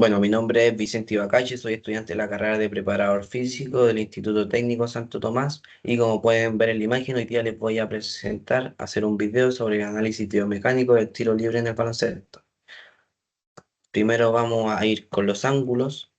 Bueno, mi nombre es Vicente Ibacache, soy estudiante de la carrera de preparador físico del Instituto Técnico Santo Tomás y como pueden ver en la imagen, hoy día les voy a presentar, hacer un video sobre el análisis biomecánico del tiro libre en el baloncesto. Primero vamos a ir con los ángulos,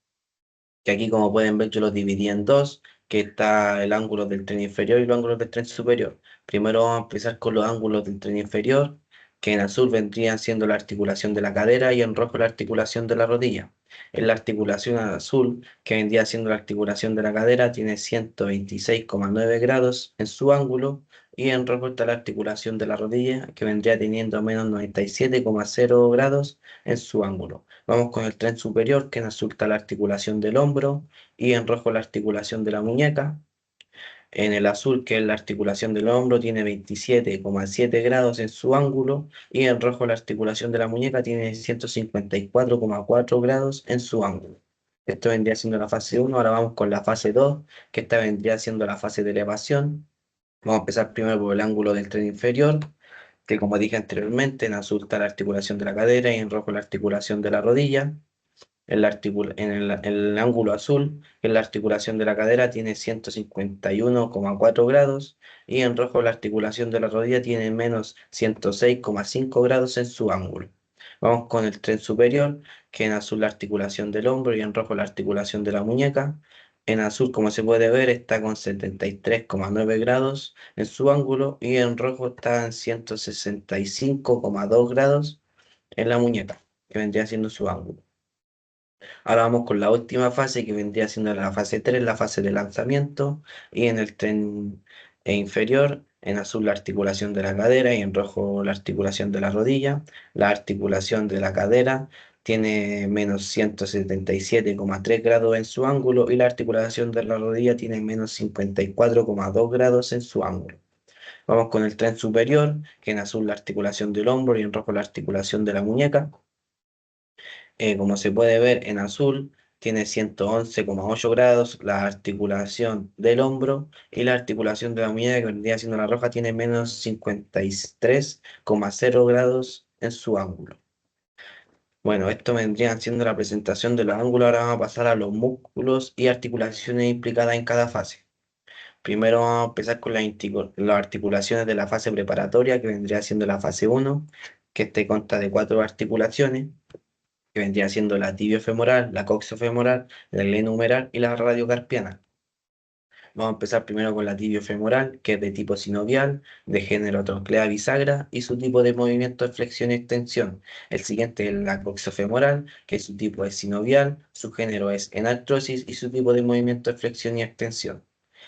que aquí como pueden ver yo los dividí en dos, que está el ángulo del tren inferior y los ángulos del tren superior. Primero vamos a empezar con los ángulos del tren inferior, que en azul vendrían siendo la articulación de la cadera y en rojo la articulación de la rodilla. En la articulación azul, que vendría siendo la articulación de la cadera, tiene 126,9 grados en su ángulo y en rojo está la articulación de la rodilla, que vendría teniendo menos 97,0 grados en su ángulo. Vamos con el tren superior, que en azul está la articulación del hombro y en rojo la articulación de la muñeca. En el azul, que es la articulación del hombro, tiene 27,7 grados en su ángulo y en rojo la articulación de la muñeca tiene 154,4 grados en su ángulo. Esto vendría siendo la fase uno. Ahora vamos con la fase 2, que esta vendría siendo la fase de elevación. Vamos a empezar primero por el ángulo del tren inferior, que como dije anteriormente, en azul está la articulación de la cadera y en rojo la articulación de la rodilla. En el ángulo azul, que es la articulación de la cadera, tiene 151,4 grados y en rojo la articulación de la rodilla tiene menos 106,5 grados en su ángulo. Vamos con el tren superior, que en azul la articulación del hombro y en rojo la articulación de la muñeca. En azul, como se puede ver, está con 73,9 grados en su ángulo y en rojo está en 165,2 grados en la muñeca, que vendría siendo su ángulo. Ahora vamos con la última fase que vendría siendo la fase 3, la fase de lanzamiento. Y en el tren inferior, en azul la articulación de la cadera y en rojo la articulación de la rodilla. La articulación de la cadera tiene menos 177,3 grados en su ángulo y la articulación de la rodilla tiene menos 54,2 grados en su ángulo. Vamos con el tren superior, que en azul la articulación del hombro y en rojo la articulación de la muñeca. Como se puede ver en azul, tiene 111,8 grados la articulación del hombro y la articulación de la muñeca, que vendría siendo la roja, tiene menos 53,0 grados en su ángulo. Bueno, esto vendría siendo la presentación de los ángulos. Ahora vamos a pasar a los músculos y articulaciones implicadas en cada fase. Primero vamos a empezar con las articulaciones de la fase preparatoria, que vendría siendo la fase uno, que este consta de cuatro articulaciones que vendría siendo la tibiofemoral, la coxofemoral, la glenohumeral y la radiocarpiana. Vamos a empezar primero con la tibiofemoral, que es de tipo sinovial, de género troclea bisagra y su tipo de movimiento es flexión y extensión. El siguiente es la coxofemoral, que su tipo es sinovial, su género es enartrosis y su tipo de movimiento es flexión y extensión.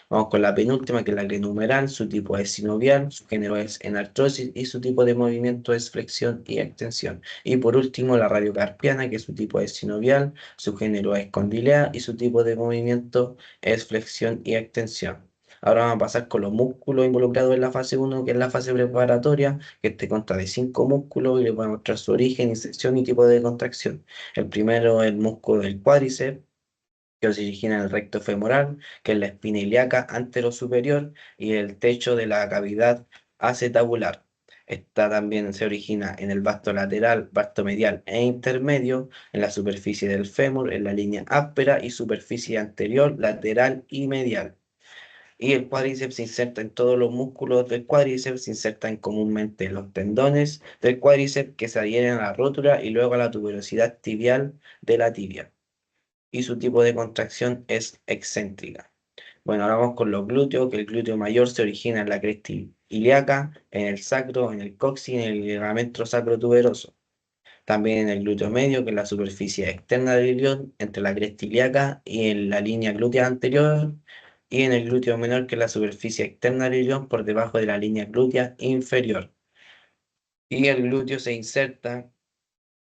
Vamos con la penúltima, que es la glenohumeral, su tipo es sinovial, su género es enartrosis y su tipo de movimiento es flexión y extensión. Y por último, la radiocarpiana, que su tipo es sinovial, su género es condilea y su tipo de movimiento es flexión y extensión. Ahora vamos a pasar con los músculos involucrados en la fase uno, que es la fase preparatoria, que este consta de 5 músculos y les voy a mostrar su origen, inserción y tipo de contracción. El primero es el músculo del cuádriceps, que se origina en el recto femoral, que es la espina ilíaca anterosuperior y el techo de la cavidad acetabular. Esta también se origina en el vasto lateral, vasto medial e intermedio, en la superficie del fémur, en la línea áspera y superficie anterior, lateral y medial. Y el cuádriceps se inserta en todos los músculos del cuádriceps, se insertan comúnmente en los tendones del cuádriceps que se adhieren a la rótula y luego a la tuberosidad tibial de la tibia y su tipo de contracción es excéntrica. Bueno, ahora vamos con los glúteos, que el glúteo mayor se origina en la cresta ilíaca, en el sacro, en el coxis y en el ligamento sacrotuberoso. También en el glúteo medio, que es la superficie externa del ilion, entre la cresta ilíaca y en la línea glútea anterior. Y en el glúteo menor, que es la superficie externa del ilion, por debajo de la línea glútea inferior. Y el glúteo se inserta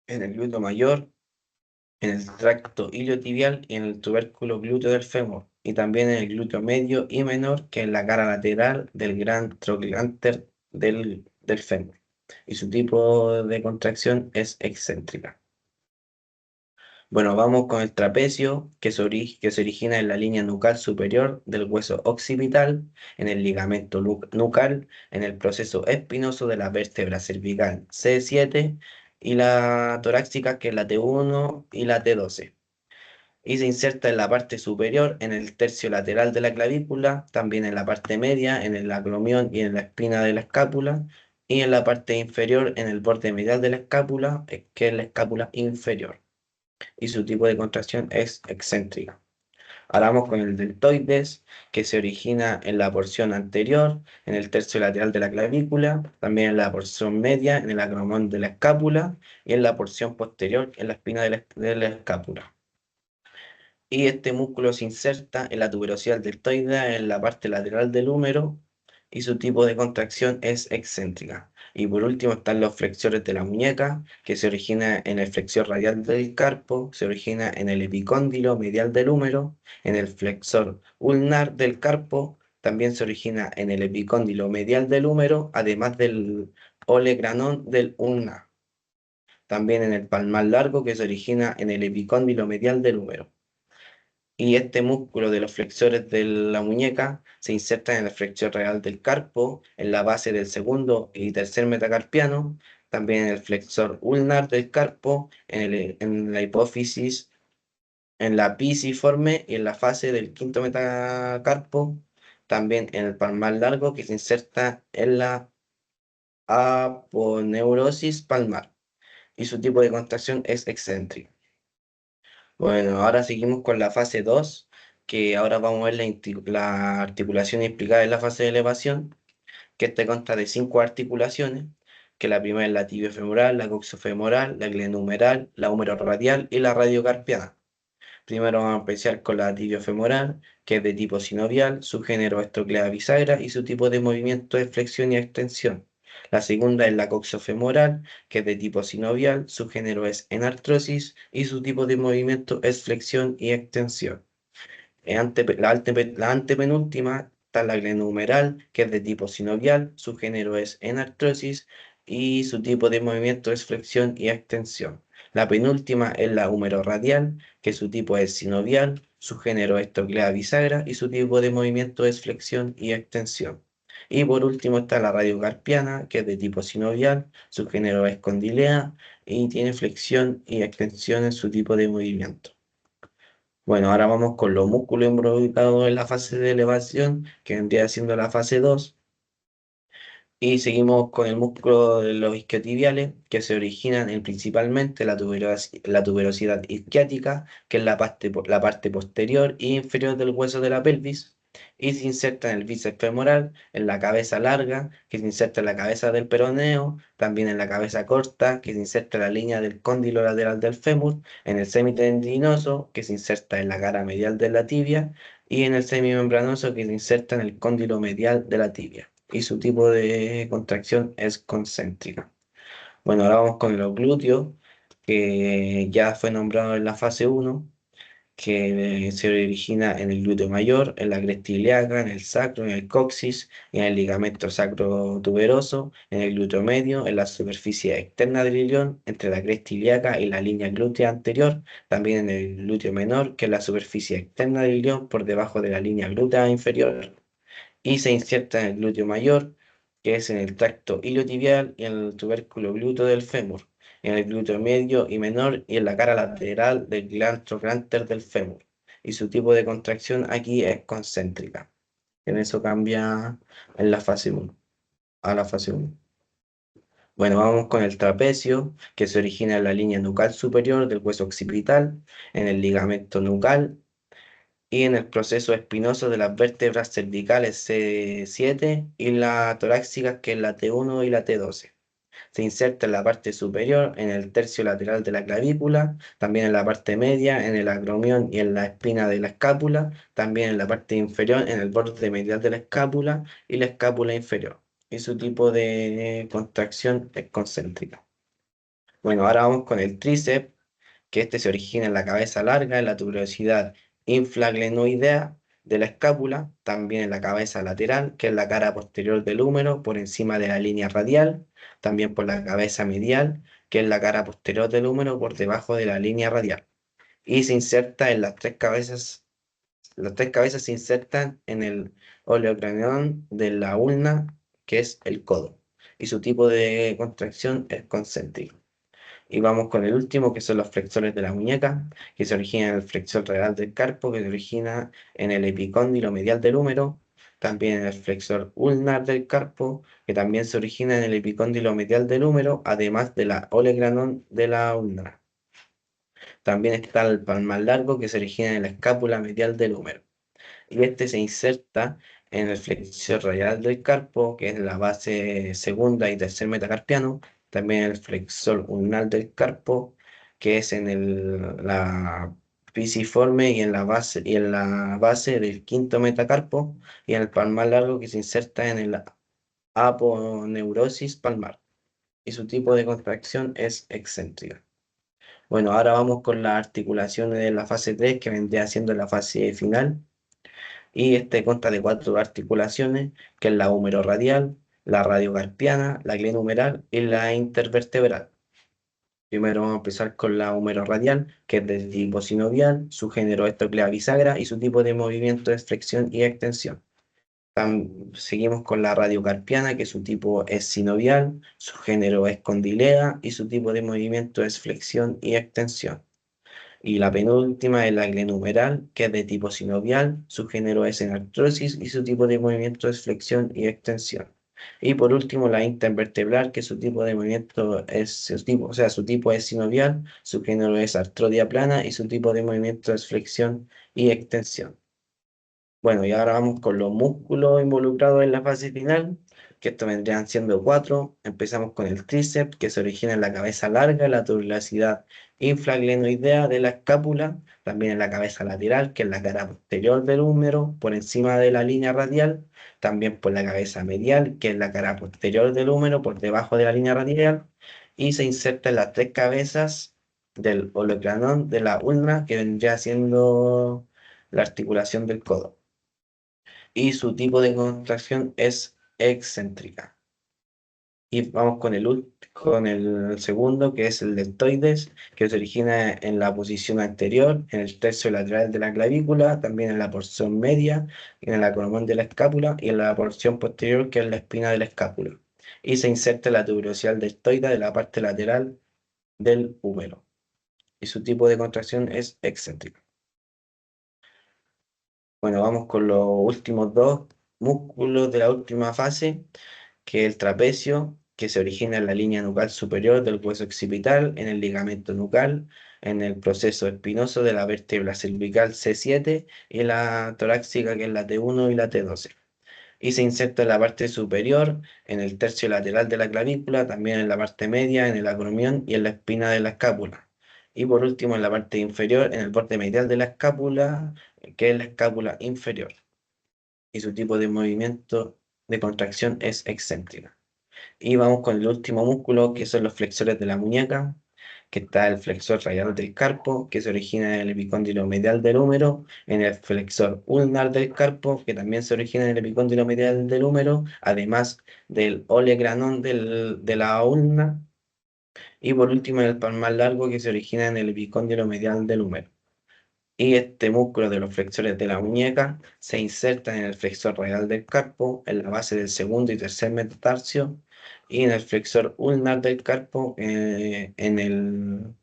en el glúteo mayor, en el tracto iliotibial y en el tubérculo glúteo del fémur, y también en el glúteo medio y menor, que es la cara lateral del gran trochanter del fémur. Y su tipo de contracción es excéntrica. Bueno, vamos con el trapecio, que se origina en la línea nucal superior del hueso occipital, en el ligamento nucal, en el proceso espinoso de la vértebra cervical C7 y la torácica, que es la T1 y la T12. Y se inserta en la parte superior, en el tercio lateral de la clavícula, también en la parte media, en el acromión y en la espina de la escápula, y en la parte inferior, en el borde medial de la escápula, que es la escápula inferior. Y su tipo de contracción es excéntrica. Ahora vamos con el deltoides, que se origina en la porción anterior, en el tercio lateral de la clavícula, también en la porción media, en el acromión de la escápula, y en la porción posterior, en la espina de la escápula. Y este músculo se inserta en la tuberosidad deltoidea en la parte lateral del húmero y su tipo de contracción es excéntrica. Y por último están los flexores de la muñeca, que se origina en el flexor radial del carpo, se origina en el epicóndilo medial del húmero, en el flexor ulnar del carpo, también se origina en el epicóndilo medial del húmero, además del olecranón del ulnar. También en el palmar largo, que se origina en el epicóndilo medial del húmero. Y este músculo de los flexores de la muñeca se inserta en el flexor real del carpo, en la base del segundo y tercer metacarpiano, también en el flexor ulnar del carpo, en la hipófisis, en la pisiforme y en la fase del quinto metacarpo, también en el palmar largo que se inserta en la aponeurosis palmar. Y su tipo de contracción es excéntrico. Bueno, ahora seguimos con la fase 2, que ahora vamos a ver la articulación implicada en la fase de elevación, que este consta de 5 articulaciones, que la primera es la tibiofemoral, la coxofemoral, la glenohumeral, la húmero-radial y la radiocarpiana. Primero vamos a empezar con la tibiofemoral, que es de tipo sinovial, su género es troclea bisagra y su tipo de movimiento es flexión y extensión. La segunda es la coxofemoral, que es de tipo sinovial, su género es enartrosis y su tipo de movimiento es flexión y extensión. La antepenúltima está la glenohumeral, que es de tipo sinovial, su género es enartrosis y su tipo de movimiento es flexión y extensión. La penúltima es la radial, que su tipo es sinovial, su género es troclea bisagra y su tipo de movimiento es flexión y extensión. Y por último está la radiocarpiana, que es de tipo sinovial, su género es condilea y tiene flexión y extensión en su tipo de movimiento. Bueno, ahora vamos con los músculos involucrados en la fase de elevación, que vendría siendo la fase 2. Y seguimos con el músculo de los isquiotibiales, que se originan en principalmente la tuberosidad isquiática, que es la parte posterior e inferior del hueso de la pelvis, y se inserta en el bíceps femoral, en la cabeza larga, que se inserta en la cabeza del peroneo, también en la cabeza corta, que se inserta en la línea del cóndilo lateral del fémur, en el semitendinoso, que se inserta en la cara medial de la tibia, y en el semimembranoso, que se inserta en el cóndilo medial de la tibia y su tipo de contracción es concéntrica. Bueno, ahora vamos con los glúteos, que ya fue nombrado en la fase 1, que se origina en el glúteo mayor, en la cresta ilíaca, en el sacro, en el coxis, en el ligamento sacro tuberoso, en el glúteo medio, en la superficie externa del ilion, entre la cresta ilíaca y la línea glútea anterior, también en el glúteo menor, que es la superficie externa del ilion por debajo de la línea glútea inferior y se inserta en el glúteo mayor, que es en el tracto iliotibial y en el tubérculo glúteo del fémur, en el glúteo medio y menor y en la cara lateral del glantro granter del fémur. Y su tipo de contracción aquí es concéntrica. En eso cambia en la fase 1, a la fase 1. Bueno, vamos con el trapecio, que se origina en la línea nucal superior del hueso occipital, en el ligamento nucal y en el proceso espinoso de las vértebras cervicales C7 y la torácica, que es la T1 y la T12. Se inserta en la parte superior, en el tercio lateral de la clavícula, también en la parte media, en el acromión y en la espina de la escápula, también en la parte inferior, en el borde medial de la escápula y la escápula inferior. Y su tipo de contracción es concéntrica. Bueno, ahora vamos con el tríceps, que este se origina en la cabeza larga, en la tuberosidad infraglenoidea de la escápula, también en la cabeza lateral, que es la cara posterior del húmero, por encima de la línea radial, también por la cabeza medial, que es la cara posterior del húmero, por debajo de la línea radial. Y se inserta en las tres cabezas se insertan en el oleocranión de la ulna, que es el codo. Y su tipo de contracción es concéntrico. Y vamos con el último, que son los flexores de la muñeca, que se origina en el flexor radial del carpo, que se origina en el epicóndilo medial del húmero, también en el flexor ulnar del carpo, que también se origina en el epicóndilo medial del húmero, además de la olecranon de la ulna. También está el palmar largo, que se origina en la escápula medial del húmero. Y este se inserta en el flexor radial del carpo, que es la base segunda y tercer metacarpiano, también el flexor ulnar del carpo, que es en la pisiforme y en la base del quinto metacarpo, y en el palmar largo, que se inserta en el aponeurosis palmar, y su tipo de contracción es excéntrica. Bueno, ahora vamos con las articulaciones de la fase 3, que vendría siendo la fase final. Y este consta de cuatro articulaciones, que es la húmero-radial, la radiocarpiana, la glenohumeral y la intervertebral. Primero vamos a empezar con la húmero-radial, que es de tipo sinovial, su género es troclea bisagra y su tipo de movimiento es flexión y extensión. Seguimos con la radiocarpiana, que su tipo es sinovial, su género es condilea y su tipo de movimiento es flexión y extensión. Y la penúltima es la glenumeral, que es de tipo sinovial, su género es en artrosis y su tipo de movimiento es flexión y extensión. Y por último, la intervertebral, que su tipo de movimiento es, su tipo es sinovial, su género es artrodia plana y su tipo de movimiento es flexión y extensión. Bueno, y ahora vamos con los músculos involucrados en la fase final, que estos vendrían siendo cuatro. Empezamos con el tríceps, que se origina en la cabeza larga, la tubulosidad infraglenoidea de la escápula, también en la cabeza lateral, que es la cara posterior del húmero, por encima de la línea radial, también por la cabeza medial, que es la cara posterior del húmero, por debajo de la línea radial, y se inserta en las tres cabezas del olecranon de la ulna, que vendría siendo la articulación del codo, y su tipo de contracción es excéntrica. Y vamos con el segundo, que es el deltoides, que se origina en la posición anterior, en el tercio lateral de la clavícula, también en la porción media, en el acromón de la escápula y en la porción posterior, que es la espina de la escápula. Y se inserta en la tuberosidal deltoide de la parte lateral del húmero. Y su tipo de contracción es excéntrica. Bueno, vamos con los últimos dos músculos de la última fase, que es el trapecio, que se origina en la línea nucal superior del hueso occipital, en el ligamento nucal, en el proceso espinoso de la vértebra cervical C7 y la torácica, que es la T1 y la T12. Y se inserta en la parte superior, en el tercio lateral de la clavícula, también en la parte media, en el acromión y en la espina de la escápula. Y por último, en la parte inferior, en el borde medial de la escápula, que es la escápula inferior. Y su tipo de movimiento de contracción es excéntrica. Y vamos con el último músculo, que son los flexores de la muñeca, que está el flexor radial del carpo, que se origina en el epicóndilo medial del húmero, en el flexor ulnar del carpo, que también se origina en el epicóndilo medial del húmero, además del olecranon de la ulna, y por último en el palmar largo, que se origina en el epicóndilo medial del húmero. Y este músculo de los flexores de la muñeca se inserta en el flexor radial del carpo, en la base del segundo y tercer metatarso, y en el flexor ulnar del carpo, en el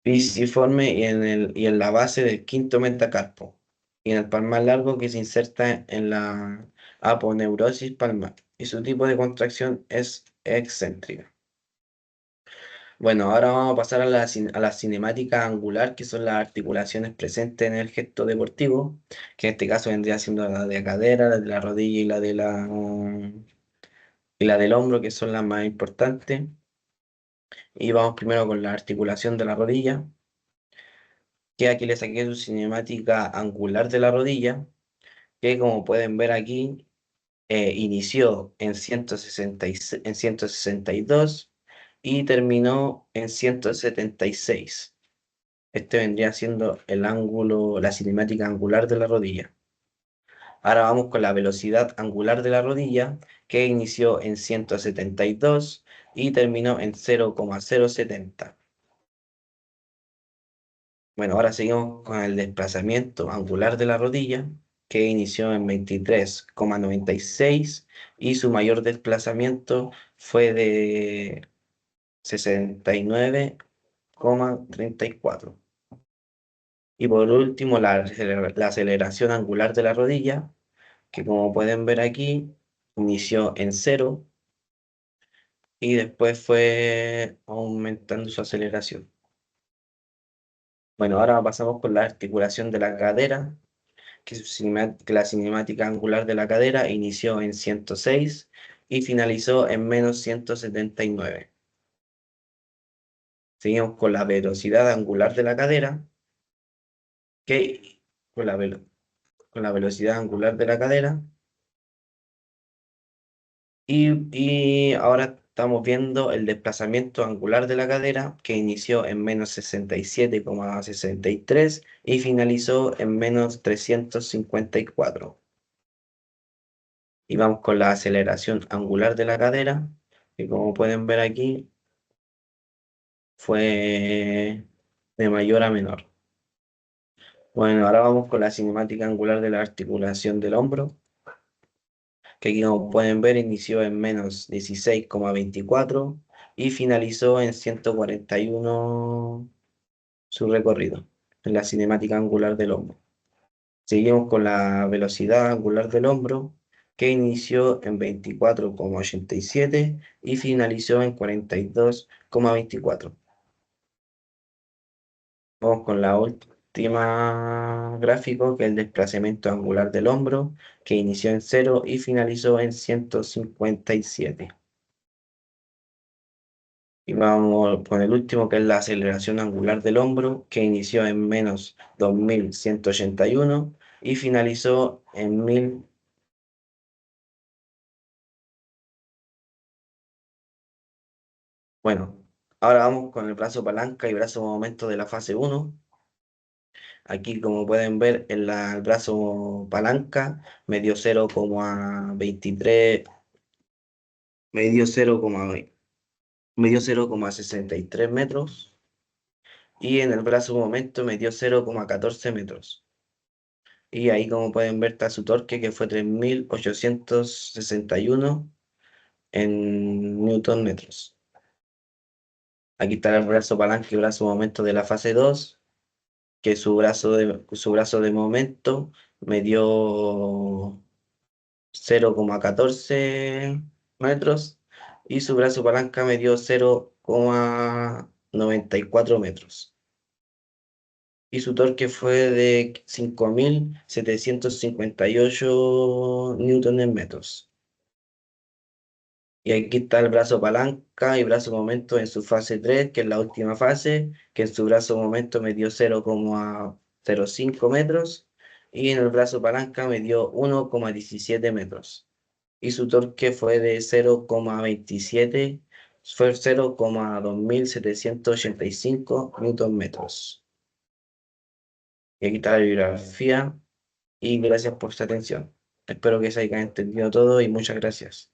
pisiforme y en la base del quinto metacarpo, y en el palmar largo, que se inserta en la aponeurosis palmar. Y su tipo de contracción es excéntrica. Bueno, ahora vamos a pasar a la cinemática angular, que son las articulaciones presentes en el gesto deportivo, que en este caso vendría siendo la de la cadera, la de la rodilla y la del hombro, que son las más importantes. Y vamos primero con la articulación de la rodilla, que aquí le saqué su cinemática angular de la rodilla, que como pueden ver aquí, inició en 166 en 162 y terminó en 176. Este vendría siendo el ángulo, la cinemática angular de la rodilla. Ahora vamos con la velocidad angular de la rodilla, que inició en 172 y terminó en 0,070. Bueno, ahora seguimos con el desplazamiento angular de la rodilla, que inició en 23,96 y su mayor desplazamiento fue de 69,34. Y por último, la aceleración angular de la rodilla, que como pueden ver aquí, inició en cero y después fue aumentando su aceleración. Bueno, ahora pasamos con la articulación de la cadera, que la cinemática angular de la cadera inició en 106 y finalizó en menos 179. Seguimos con la velocidad angular de la cadera, que con con la velocidad angular de la cadera. Y ahora estamos viendo el desplazamiento angular de la cadera, que inició en menos 67,63 y finalizó en menos 354. Y vamos con la aceleración angular de la cadera, que como pueden ver aquí, fue de mayor a menor. Bueno, ahora vamos con la cinemática angular de la articulación del hombro, que aquí como pueden ver inició en menos 16,24 y finalizó en 141 su recorrido en la cinemática angular del hombro. Seguimos con la velocidad angular del hombro, que inició en 24,87 y finalizó en 42,24. Vamos con la última gráfico, que es el desplazamiento angular del hombro, que inició en cero y finalizó en 157. Y vamos con el último, que es la aceleración angular del hombro, que inició en menos 2181 y finalizó en 1000. Bueno, ahora vamos con el brazo palanca y brazo momento de la fase uno. Aquí, como pueden ver, el brazo palanca me dio 0,23, me dio 0,63 metros y en el brazo momento me dio 0,14 metros. Y ahí, como pueden ver, está su torque, que fue 3861 en newton metros. Aquí está el brazo palanca y brazo momento de la fase 2, que su brazo de momento me dio 0,14 metros y su brazo palanca me dio 0,94 metros. Y su torque fue de 5758 newtones metros. Y aquí está el brazo palanca y brazo momento en su fase 3, que es la última fase, que en su brazo momento me dio 0,05 metros y en el brazo palanca me dio 1,17 metros. Y su torque fue de 0,27, fue 0,2785 newton metros. Y aquí está la bibliografía y gracias por su atención. Espero que se haya entendido todo y muchas gracias.